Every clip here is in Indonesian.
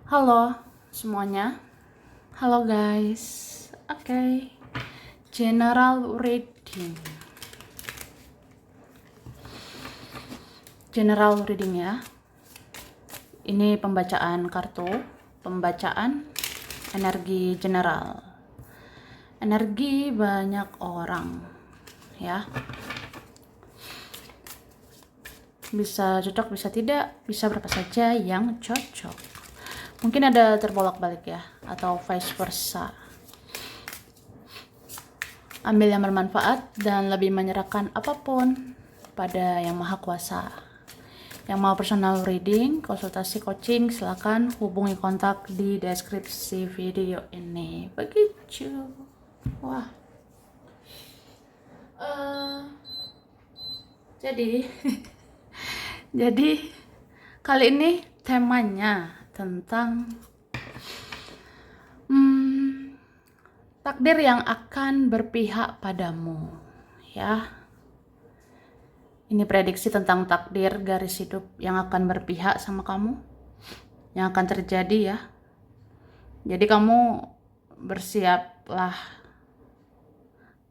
Halo semuanya, halo guys. Oke, general reading. General reading ya. Ini pembacaan kartu, pembacaan energi general. Energi banyak orang ya. Bisa cocok, bisa tidak, bisa berapa saja yang cocok. Mungkin ada terbolak-balik ya, atau vice versa. Ambil yang bermanfaat dan lebih menyerahkan apapun pada Yang Maha Kuasa. Yang mau personal reading, konsultasi coaching, silakan hubungi kontak di deskripsi video ini. Begitu. Wah. Jadi jadi kali ini temanya tentang takdir yang akan berpihak padamu ya. Ini prediksi tentang takdir garis hidup yang akan berpihak sama kamu, yang akan terjadi ya. Jadi kamu bersiaplah,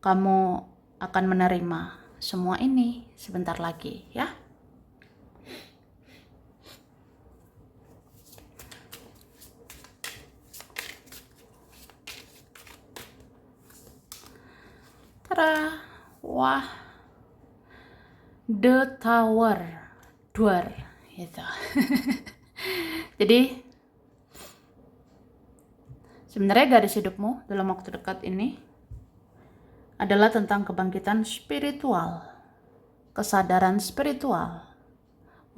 kamu akan menerima semua ini sebentar lagi ya. Tada, wah, The Tower, Dwar, gitu. Jadi sebenarnya garis hidupmu dalam waktu dekat ini adalah tentang kebangkitan spiritual, kesadaran spiritual,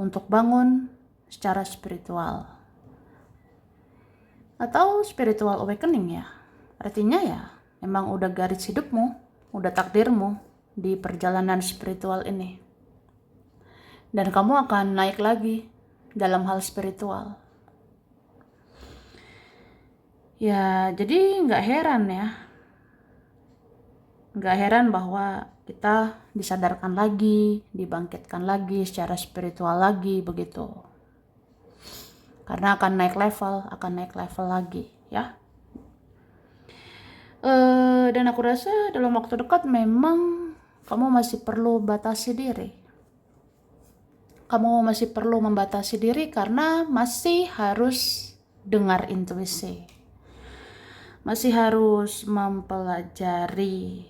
untuk bangun secara spiritual atau spiritual awakening ya. Artinya ya memang udah garis hidupmu, udah takdirmu di perjalanan spiritual ini, dan kamu akan naik lagi dalam hal spiritual ya. Jadi nggak heran bahwa kita disadarkan lagi, dibangkitkan lagi secara spiritual lagi begitu, karena akan naik level lagi ya. Dan aku rasa dalam waktu dekat memang kamu masih perlu batasi diri. Kamu masih perlu membatasi diri karena masih harus dengar intuisi. Masih harus mempelajari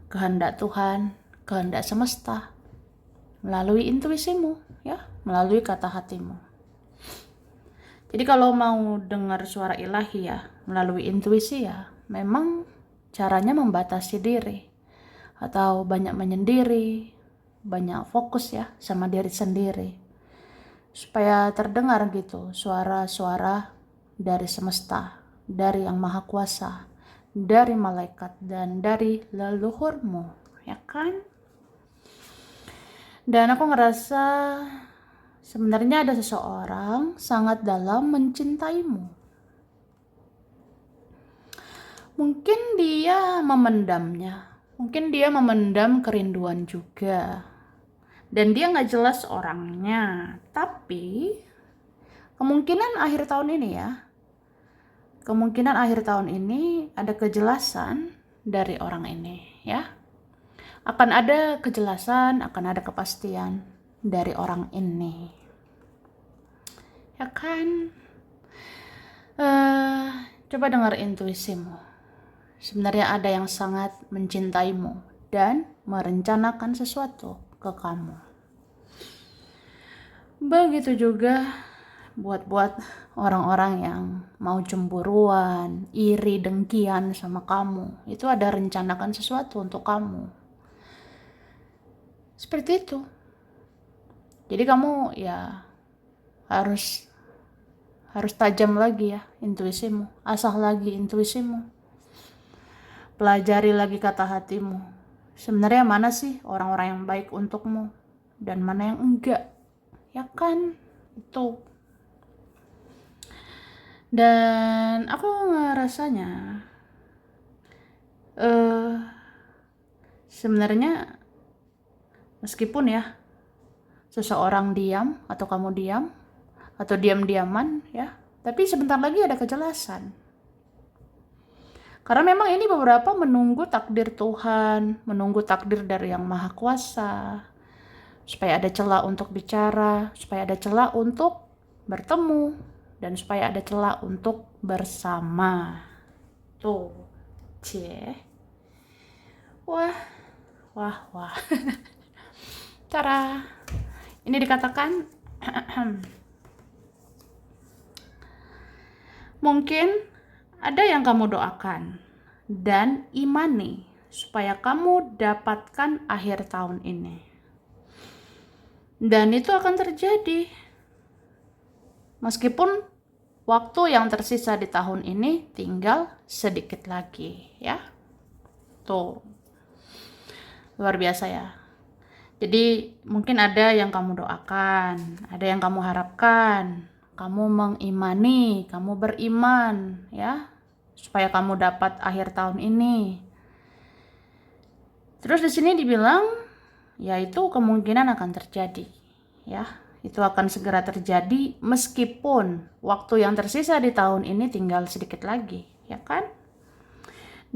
kehendak Tuhan, kehendak semesta melalui intuisimu ya, melalui kata hatimu. Jadi kalau mau dengar suara ilahi ya melalui intuisi ya, memang caranya membatasi diri atau banyak menyendiri, banyak fokus ya sama diri sendiri supaya terdengar gitu suara-suara dari semesta, dari Yang Maha Kuasa, dari malaikat dan dari leluhurmu ya kan. Dan aku ngerasa sebenarnya ada seseorang sangat dalam mencintaimu. Mungkin dia memendamnya, mungkin dia memendam kerinduan juga, dan dia nggak jelas orangnya. Tapi kemungkinan akhir tahun ini ada kejelasan dari orang ini ya. Akan ada kejelasan, akan ada kepastian dari orang ini ya kan. Coba dengar intuisimu. Sebenarnya ada yang sangat mencintaimu dan merencanakan sesuatu ke kamu. Begitu juga buat orang-orang yang mau cemburuan, iri, dengkian sama kamu. Itu ada rencanakan sesuatu untuk kamu. Seperti itu. Jadi kamu ya harus tajam lagi ya intuisimu, asah lagi intuisimu. Pelajari lagi kata hatimu. Sebenarnya mana sih orang-orang yang baik untukmu dan mana yang enggak? Ya kan? Itu. Dan aku ngerasanya sebenarnya meskipun ya seseorang diam atau kamu diam atau diam-diaman ya Tapi sebentar lagi ada kejelasan. Karena memang ini beberapa menunggu takdir Tuhan, menunggu takdir dari Yang Maha Kuasa, supaya ada celah untuk bicara, supaya ada celah untuk bertemu, dan supaya ada celah untuk bersama. Tuh, cie. Wah. Cara ini dikatakan mungkin ada yang kamu doakan dan imani supaya kamu dapatkan akhir tahun ini. Dan itu akan terjadi. Meskipun waktu yang tersisa di tahun ini tinggal sedikit lagi, ya. Tuh. Luar biasa ya. Jadi mungkin ada yang kamu doakan, ada yang kamu harapkan, kamu mengimani, kamu beriman ya, supaya kamu dapat akhir tahun ini. Terus di sini dibilang, yaitu kemungkinan akan terjadi, ya, itu akan segera terjadi meskipun waktu yang tersisa di tahun ini tinggal sedikit lagi, ya kan?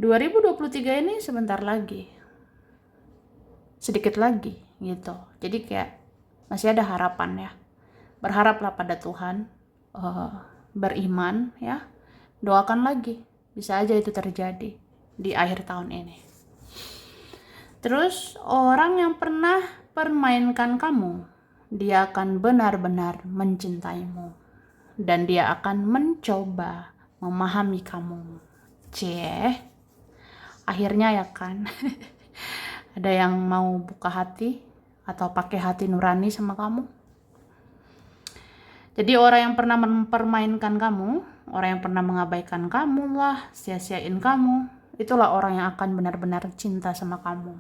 2023 ini sebentar lagi, sedikit lagi, gitu. Jadi kayak masih ada harapan ya. Berharaplah pada Tuhan, beriman ya, doakan lagi, bisa aja itu terjadi di akhir tahun ini. Terus orang yang pernah permainkan kamu, dia akan benar-benar mencintaimu dan dia akan mencoba memahami kamu. Akhirnya ya kan. Ada yang mau buka hati atau pakai hati nurani sama kamu. Jadi orang yang pernah mempermainkan kamu, orang yang pernah mengabaikan kamu lah, sia-siain kamu, itulah orang yang akan benar-benar cinta sama kamu.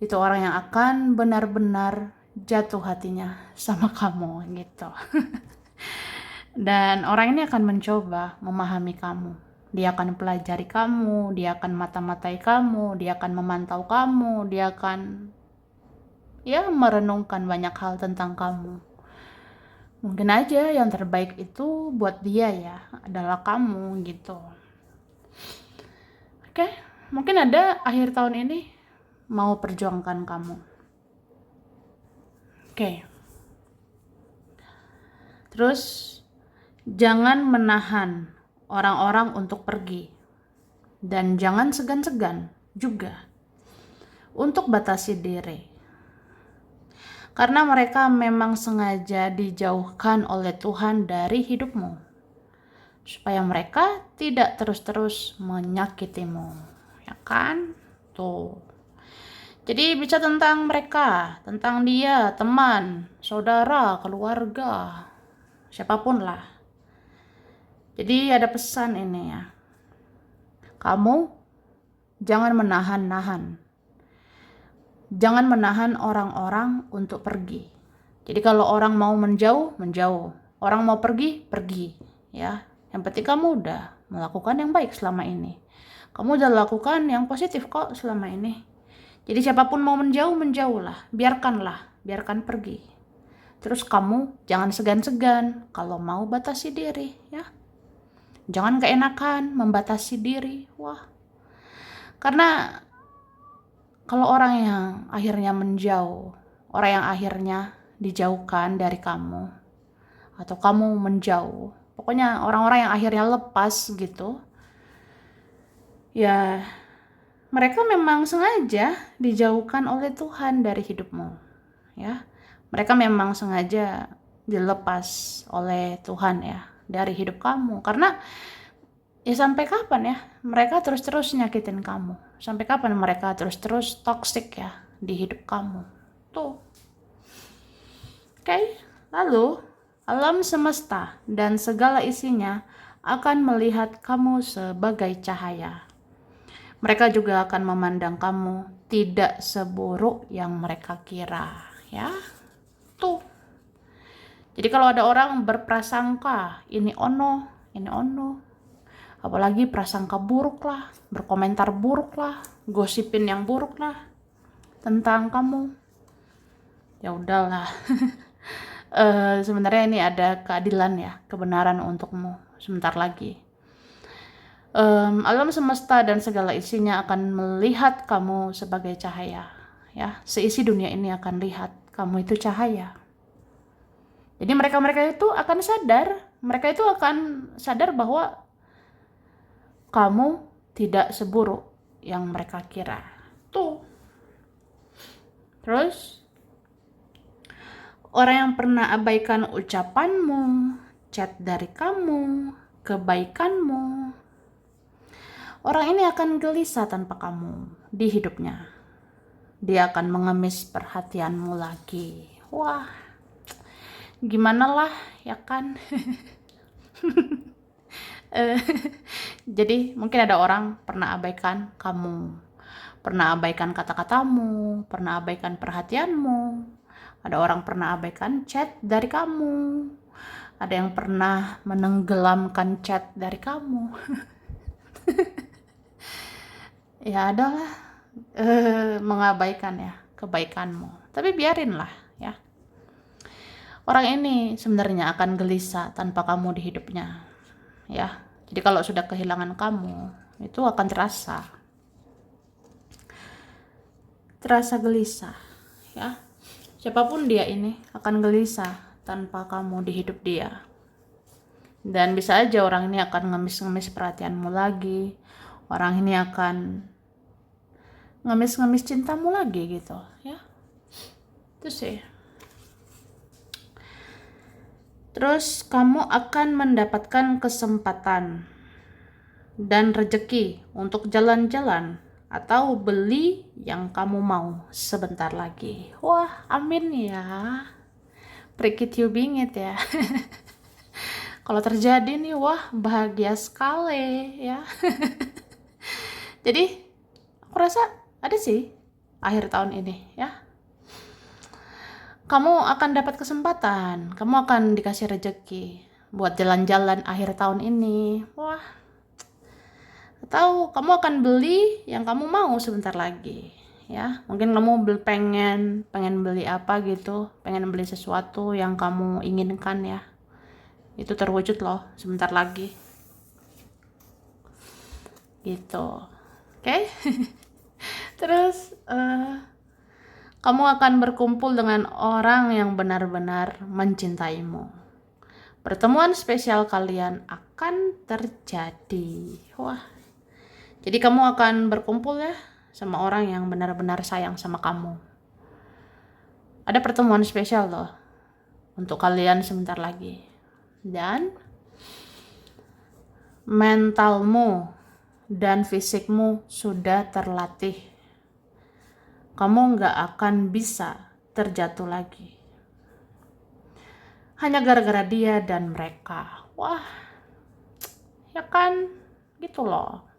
Itu orang yang akan benar-benar jatuh hatinya sama kamu gitu. Dan orang ini akan mencoba memahami kamu. Dia akan pelajari kamu, dia akan mata-matai kamu, dia akan memantau kamu, dia akan ya merenungkan banyak hal tentang kamu. Mungkin aja yang terbaik itu buat dia ya adalah kamu gitu. Oke, mungkin ada akhir tahun ini mau perjuangkan kamu. Oke. Terus jangan menahan orang-orang untuk pergi. Dan jangan segan-segan juga untuk batasi diri. Karena mereka memang sengaja dijauhkan oleh Tuhan dari hidupmu. Supaya mereka tidak terus-terus menyakitimu. Ya kan? Tuh. Jadi bicara tentang mereka, tentang dia, teman, saudara, keluarga, siapapun lah. Jadi ada pesan ini ya. Kamu jangan menahan-nahan. Jangan menahan orang-orang untuk pergi. Jadi kalau orang mau menjauh, menjauh. Orang mau pergi, pergi. Ya, yang penting kamu udah melakukan yang baik selama ini. Kamu udah lakukan yang positif kok selama ini. Jadi siapapun mau menjauh, menjauhlah. Biarkan pergi. Terus kamu jangan segan-segan kalau mau batasi diri, ya. Jangan keenakan membatasi diri. Wah. Karena kalau orang yang akhirnya menjauh, orang yang akhirnya dijauhkan dari kamu, atau kamu menjauh, pokoknya orang-orang yang akhirnya lepas gitu, ya mereka memang sengaja dijauhkan oleh Tuhan dari hidupmu, ya. Mereka memang sengaja dilepas oleh Tuhan ya dari hidup kamu, karena ya sampai kapan ya mereka terus-terus nyakitin kamu? Sampai kapan mereka terus-terus toksik ya di hidup kamu? Tuh. Oke, lalu alam semesta dan segala isinya akan melihat kamu sebagai cahaya. Mereka juga akan memandang kamu tidak seburuk yang mereka kira, ya. Tuh. Jadi kalau ada orang berprasangka ini ono, apalagi prasangka buruk lah, berkomentar buruk lah, gosipin yang buruk lah tentang kamu, ya udahlah. Sebenarnya ini ada keadilan ya, kebenaran untukmu sebentar lagi. Alam semesta dan segala isinya akan melihat kamu sebagai cahaya. Ya, seisi dunia ini akan lihat kamu itu cahaya. Jadi mereka itu akan sadar bahwa kamu tidak seburuk yang mereka kira. Tuh. Terus orang yang pernah abaikan ucapanmu, chat dari kamu, kebaikanmu, orang ini akan gelisah tanpa kamu di hidupnya. Dia akan mengemis perhatianmu lagi. Wah, gimana lah, ya kan? Jadi mungkin ada orang pernah abaikan kamu, pernah abaikan kata-katamu, pernah abaikan perhatianmu. Ada orang pernah abaikan chat dari kamu. Ada yang pernah menenggelamkan chat dari kamu. Ya adalah mengabaikan ya kebaikanmu. Tapi biarinlah ya. Orang ini sebenarnya akan gelisah tanpa kamu di hidupnya. Ya. Jadi kalau sudah kehilangan kamu, itu akan terasa gelisah, ya. Siapapun dia ini akan gelisah tanpa kamu di hidup dia. Dan bisa aja orang ini akan ngemis-ngemis perhatianmu lagi. Orang ini akan ngemis-ngemis cintamu lagi gitu, ya. Itu sih. Terus kamu akan mendapatkan kesempatan dan rezeki untuk jalan-jalan atau beli yang kamu mau sebentar lagi. Wah, amin ya. Prikit bingit ya. Kalau terjadi nih, wah bahagia sekali ya. Jadi aku rasa ada sih akhir tahun ini ya. Kamu akan dapat kesempatan, kamu akan dikasih rezeki buat jalan-jalan akhir tahun ini. Wah. Atau kamu akan beli yang kamu mau sebentar lagi. Ya, mungkin kamu pengen beli apa gitu, pengen beli sesuatu yang kamu inginkan ya. Itu terwujud loh sebentar lagi. Gitu. Oke? Terus kamu akan berkumpul dengan orang yang benar-benar mencintaimu. Pertemuan spesial kalian akan terjadi. Wah. Jadi kamu akan berkumpul ya sama orang yang benar-benar sayang sama kamu. Ada pertemuan spesial loh untuk kalian sebentar lagi. Dan mentalmu dan fisikmu sudah terlatih. Kamu nggak akan bisa terjatuh lagi. Hanya gara-gara dia dan mereka. Wah, ya kan? Gitu loh.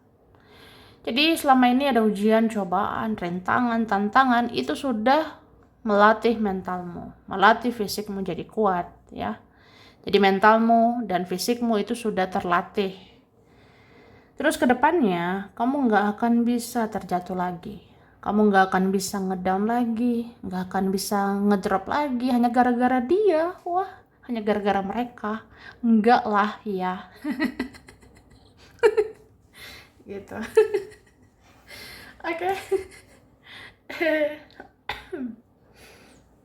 Jadi selama ini ada ujian, cobaan, rintangan, tantangan, itu sudah melatih mentalmu, melatih fisikmu jadi kuat ya. Jadi mentalmu dan fisikmu itu sudah terlatih. Terus ke depannya kamu nggak akan bisa terjatuh lagi. Kamu nggak akan bisa ngedown lagi, nggak akan bisa ngedrop lagi hanya gara-gara dia. Wah, hanya gara-gara mereka. Enggak lah ya. Gitu. Oke.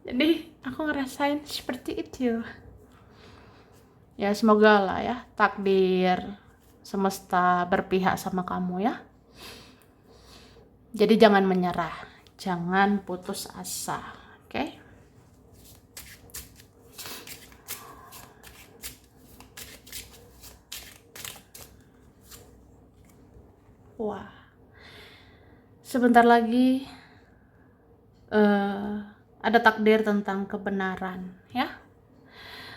Jadi aku ngerasain seperti itu. Ya semoga lah ya takdir semesta berpihak sama kamu ya. Jadi jangan menyerah, jangan putus asa, oke? Wah, sebentar lagi ada takdir tentang kebenaran, ya.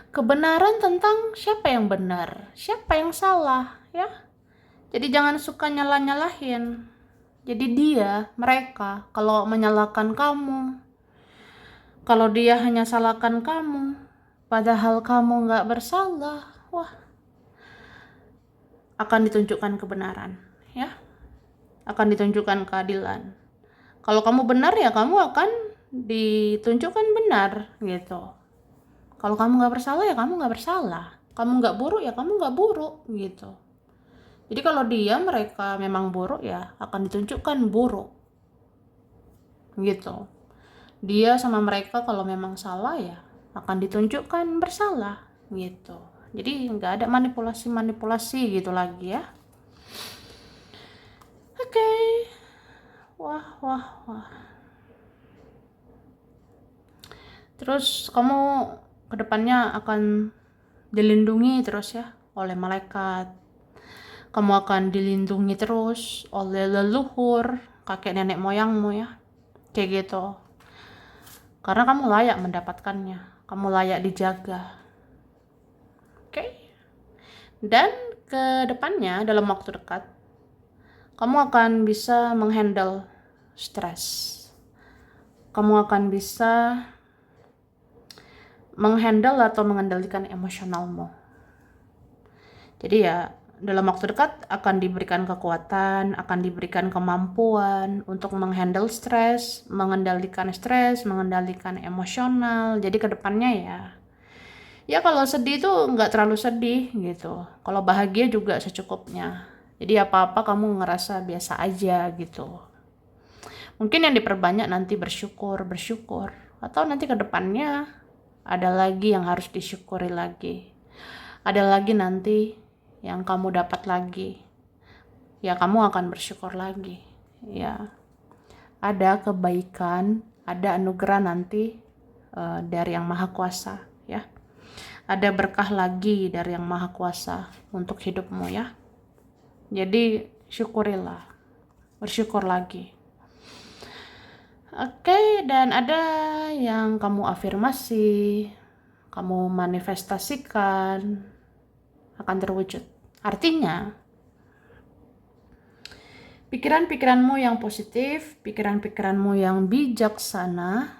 Kebenaran tentang siapa yang benar, siapa yang salah, ya. Jadi jangan suka nyalah-nyalahin. Jadi mereka, kalau menyalahkan kamu, kalau dia hanya salahkan kamu, padahal kamu nggak bersalah, wah, akan ditunjukkan kebenaran, ya. Akan ditunjukkan keadilan. Kalau kamu benar ya kamu akan ditunjukkan benar, gitu. Kalau kamu nggak bersalah ya kamu nggak bersalah, kamu nggak buruk ya kamu nggak buruk gitu. Jadi kalau mereka memang buruk ya akan ditunjukkan buruk gitu. Dia sama mereka kalau memang salah ya akan ditunjukkan bersalah gitu. Jadi nggak ada manipulasi gitu lagi ya. Oke. Wah. Terus kamu kedepannya akan dilindungi terus ya oleh malaikat. Kamu akan dilindungi terus oleh leluhur, kakek nenek moyangmu ya. Kayak gitu. Karena kamu layak mendapatkannya. Kamu layak dijaga. Oke? Dan kedepannya dalam waktu dekat, kamu akan bisa menghandle stres. Kamu akan bisa menghandle atau mengendalikan emosionalmu. Jadi ya dalam waktu dekat akan diberikan kekuatan, akan diberikan kemampuan untuk menghandle stres, mengendalikan emosional. Jadi kedepannya ya kalau sedih tuh nggak terlalu sedih gitu. Kalau bahagia juga secukupnya. Jadi apa-apa kamu ngerasa biasa aja gitu. Mungkin yang diperbanyak nanti bersyukur. Atau nanti kedepannya ada lagi yang harus disyukuri lagi. Ada lagi nanti yang kamu dapat lagi. Ya kamu akan bersyukur lagi. Ya ada kebaikan, ada anugerah nanti dari Yang Maha Kuasa ya. Ada berkah lagi dari Yang Maha Kuasa untuk hidupmu ya. Jadi syukurilah, bersyukur lagi. Oke, dan ada yang kamu afirmasi, kamu manifestasikan akan terwujud. Artinya, pikiran-pikiranmu yang positif, pikiran-pikiranmu yang bijaksana,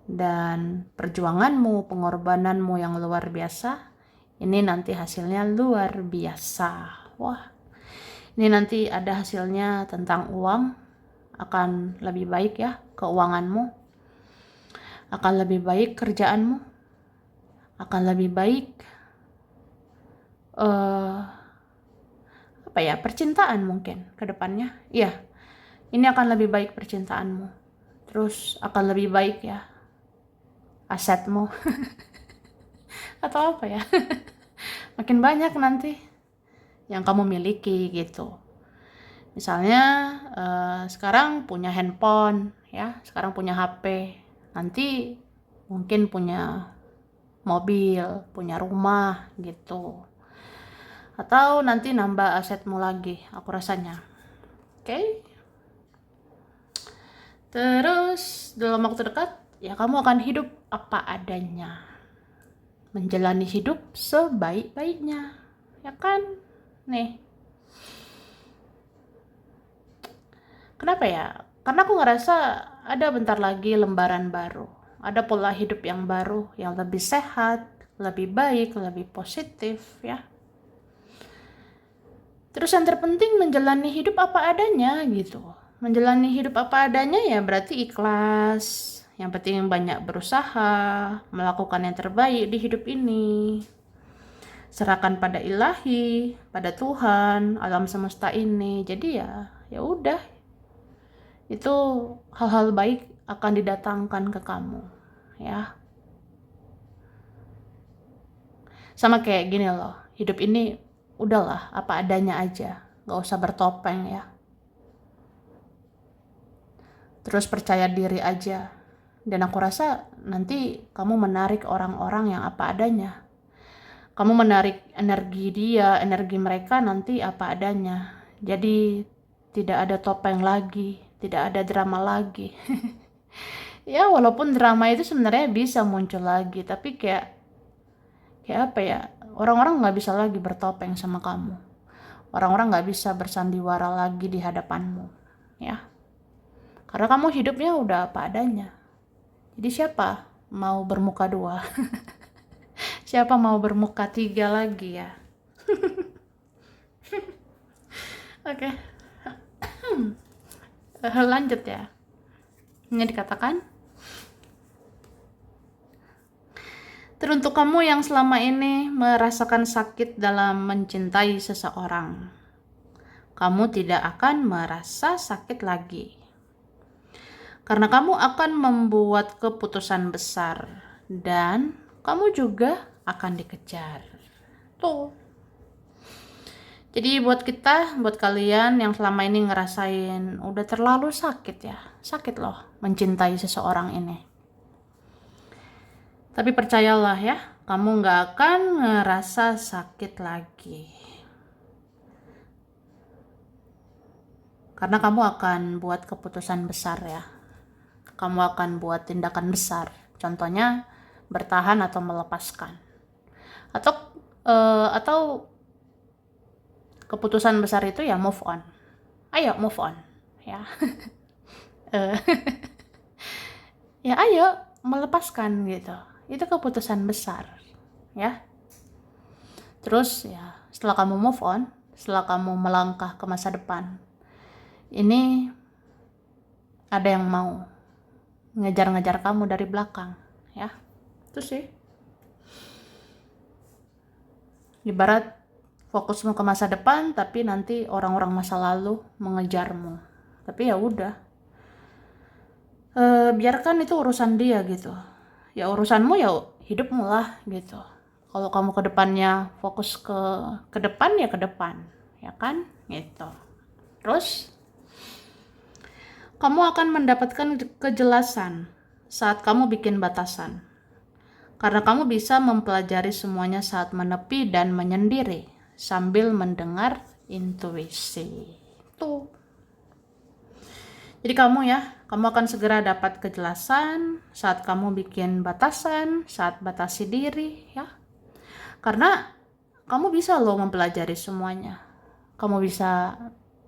dan perjuanganmu, pengorbananmu yang luar biasa, ini nanti hasilnya luar biasa. Wah, ini nanti ada hasilnya tentang uang, akan lebih baik ya keuanganmu, akan lebih baik kerjaanmu, akan lebih baik percintaan mungkin ke depannya. Iya, ini akan lebih baik percintaanmu. Terus akan lebih baik ya asetmu atau apa ya. Makin banyak nanti yang kamu miliki gitu. Misalnya sekarang punya handphone ya, sekarang punya HP, nanti mungkin punya mobil, punya rumah gitu. Atau nanti nambah asetmu lagi, aku rasanya. Oke. Terus dalam waktu dekat ya kamu akan hidup apa adanya. Menjalani hidup sebaik-baiknya. Ya kan? Nih. Kenapa ya? Karena aku ngerasa ada bentar lagi lembaran baru. Ada pola hidup yang baru, yang lebih sehat, lebih baik, lebih positif ya. Terus yang terpenting menjalani hidup apa adanya gitu. Menjalani hidup apa adanya ya berarti ikhlas. Yang penting banyak berusaha, melakukan yang terbaik di hidup ini. Serahkan pada ilahi, pada Tuhan, alam semesta ini. Jadi ya udah. Itu hal-hal baik akan didatangkan ke kamu, ya. Sama kayak gini loh, hidup ini udahlah apa adanya aja, gak usah bertopeng ya. Terus percaya diri aja. Dan aku rasa nanti kamu menarik orang-orang yang apa adanya. Kamu menarik energi dia, energi mereka nanti apa adanya. Jadi tidak ada topeng lagi, tidak ada drama lagi. Ya walaupun drama itu sebenarnya bisa muncul lagi, tapi kayak apa ya, orang-orang nggak bisa lagi bertopeng sama kamu. Orang-orang nggak bisa bersandiwara lagi di hadapanmu, ya. Karena kamu hidupnya udah apa adanya. Jadi siapa mau bermuka dua? Siapa mau bermuka tiga lagi ya? Oke. Lanjut ya. Ini dikatakan, Teruntuk kamu yang selama ini merasakan sakit dalam mencintai seseorang, kamu tidak akan merasa sakit lagi. Karena kamu akan membuat keputusan besar dan kamu juga akan dikejar. Tuh. Jadi buat kalian yang selama ini ngerasain udah terlalu sakit ya. Sakit loh mencintai seseorang ini. Tapi percayalah ya, kamu gak akan ngerasa sakit lagi. Karena kamu akan buat keputusan besar ya. Kamu akan buat tindakan besar. Contohnya bertahan atau melepaskan. Atau keputusan besar itu ya move on. Ayo move on ya. Ya ayo melepaskan gitu. Itu keputusan besar ya. Terus ya setelah kamu move on, setelah kamu melangkah ke masa depan, ini ada yang mau ngejar-ngejar kamu dari belakang ya. Itu sih ibarat fokusmu ke masa depan tapi nanti orang-orang masa lalu mengejarmu. Tapi ya udah, biarkan itu urusan dia gitu. Ya urusanmu ya hidupmu lah gitu. Kalau kamu ke depannya fokus ke depan ya ke depan, ya kan? Gitu. Terus kamu akan mendapatkan kejelasan saat kamu bikin batasan. Karena kamu bisa mempelajari semuanya saat menepi dan menyendiri sambil mendengar intuisi. Tuh. Jadi kamu akan segera dapat kejelasan saat kamu bikin batasan, saat batasi diri ya. Karena kamu bisa loh mempelajari semuanya. Kamu bisa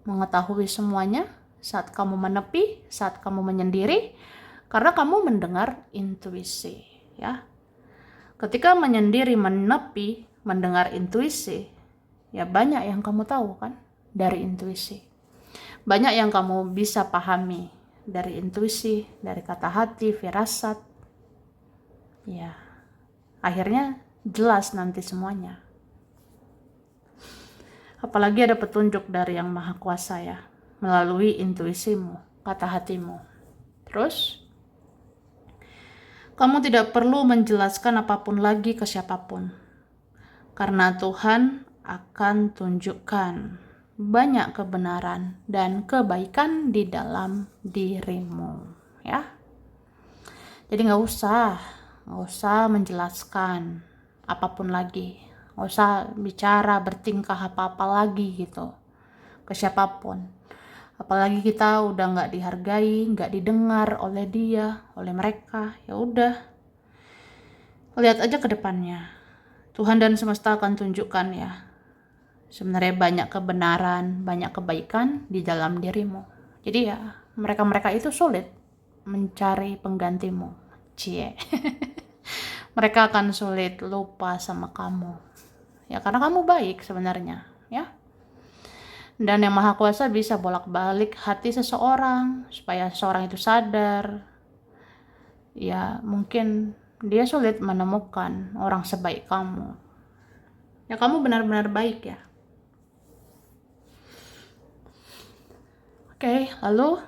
mengetahui semuanya saat kamu menepi, saat kamu menyendiri, karena kamu mendengar intuisi ya. Ketika menyendiri, menepi, mendengar intuisi, ya banyak yang kamu tahu kan dari intuisi. Banyak yang kamu bisa pahami dari intuisi, dari kata hati, firasat. Ya, akhirnya jelas nanti semuanya. Apalagi ada petunjuk dari Yang Maha Kuasa ya, melalui intuisimu, kata hatimu. Terus, kamu tidak perlu menjelaskan apapun lagi ke siapapun. Karena Tuhan akan tunjukkan banyak kebenaran dan kebaikan di dalam dirimu ya. Jadi nggak usah menjelaskan apapun lagi, nggak usah bicara bertingkah apa-apa lagi gitu ke siapapun. Apalagi kita udah nggak dihargai, nggak didengar oleh dia, oleh mereka. Ya udah, lihat aja ke depannya. Tuhan dan semesta akan tunjukkan ya. Sebenarnya banyak kebenaran, banyak kebaikan di dalam dirimu. Jadi ya, mereka-mereka itu sulit mencari penggantimu. Cie. Mereka akan sulit lupa sama kamu. Ya, karena kamu baik sebenarnya, ya. Dan Yang Maha Kuasa bisa bolak-balik hati seseorang supaya seseorang itu sadar. Ya, mungkin dia sulit menemukan orang sebaik kamu. Ya, kamu benar-benar baik ya. Oke, lalu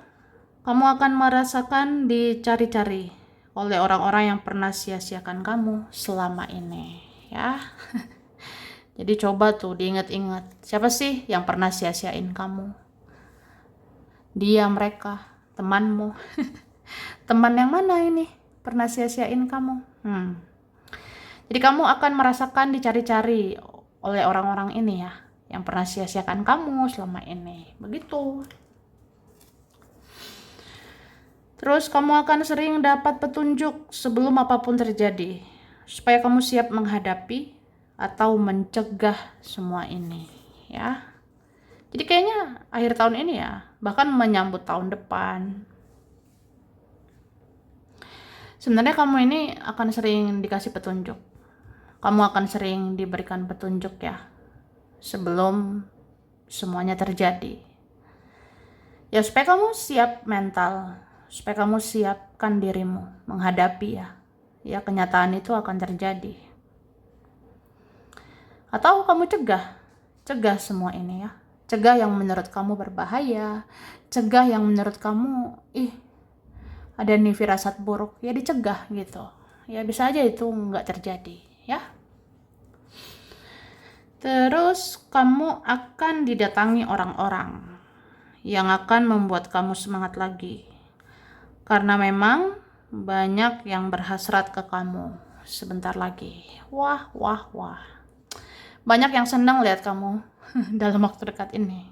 kamu akan merasakan dicari-cari oleh orang-orang yang pernah sia-siakan kamu selama ini, ya. Jadi coba tuh diingat-ingat, siapa sih yang pernah sia-siain kamu? Dia, mereka, temanmu. Teman yang mana ini pernah sia-siain kamu? Jadi kamu akan merasakan dicari-cari oleh orang-orang ini ya, yang pernah sia-siakan kamu selama ini. Begitu. Terus kamu akan sering dapat petunjuk sebelum apapun terjadi, supaya kamu siap menghadapi atau mencegah semua ini, ya. Jadi kayaknya akhir tahun ini ya, bahkan menyambut tahun depan. Sebenarnya kamu ini akan sering dikasih petunjuk. Kamu akan sering diberikan petunjuk ya, sebelum semuanya terjadi. Ya supaya kamu siap mental, supaya kamu siapkan dirimu menghadapi ya ya kenyataan itu akan terjadi. Atau kamu cegah semua ini ya. Cegah yang menurut kamu berbahaya, cegah yang menurut kamu ada nih firasat buruk, ya dicegah gitu. Ya bisa aja itu nggak terjadi ya. Terus kamu akan didatangi orang-orang yang akan membuat kamu semangat lagi. Karena memang banyak yang berhasrat ke kamu sebentar lagi. Wah. Banyak yang senang lihat kamu dalam waktu dekat ini.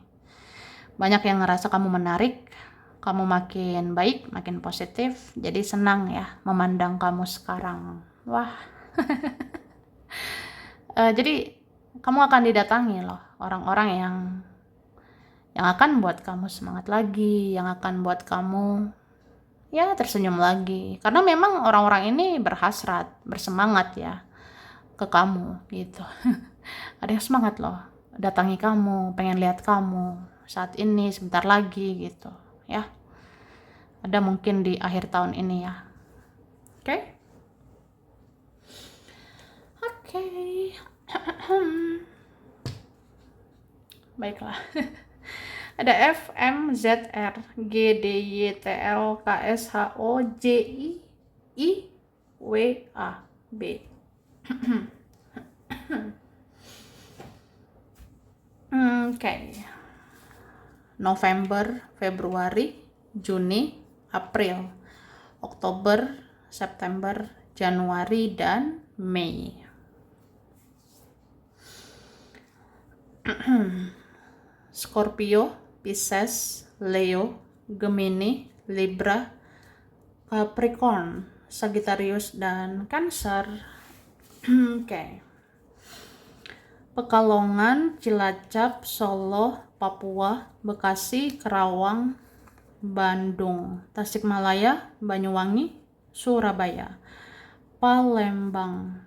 Banyak yang ngerasa kamu menarik, kamu makin baik, makin positif. Jadi senang ya memandang kamu sekarang. Wah. Jadi kamu akan didatangi loh orang-orang yang akan buat kamu semangat lagi, yang akan buat kamu ya tersenyum lagi. Karena memang orang-orang ini berhasrat, bersemangat ya ke kamu gitu. Ada yang semangat loh datangi kamu, pengen lihat kamu saat ini, sebentar lagi gitu ya. Ada mungkin di akhir tahun ini ya. Oke? Baiklah. Ada F, M, Z, R, G, D, Y, T, L, K, S, H, O, J, I, W, A, B. Oke. November, Februari, Juni, April, Oktober, September, Januari, dan Mei. Scorpio, Pisces, Leo, Gemini, Libra, Capricorn, Sagittarius, dan Cancer. Oke. Pekalongan, Cilacap, Solo, Papua, Bekasi, Karawang, Bandung, Tasikmalaya, Banyuwangi, Surabaya, Palembang,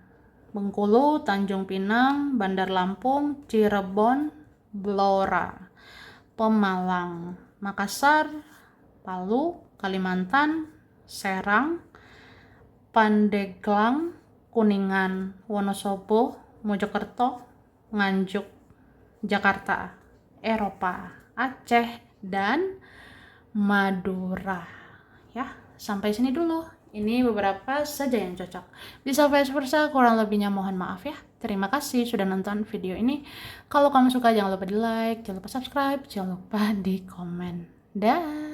Bengkulu, Tanjung Pinang, Bandar Lampung, Cirebon, Blora, Pemalang, Makassar, Palu, Kalimantan, Serang, Pandeglang, Kuningan, Wonosobo, Mojokerto, Nganjuk, Jakarta, Eropa, Aceh, dan Madura. Ya, sampai sini dulu. Ini beberapa saja yang cocok. Bisa vice versa, kurang lebihnya mohon maaf ya. Terima kasih sudah nonton video ini. Kalau kamu suka jangan lupa di like, jangan lupa subscribe, jangan lupa di komen. Dah.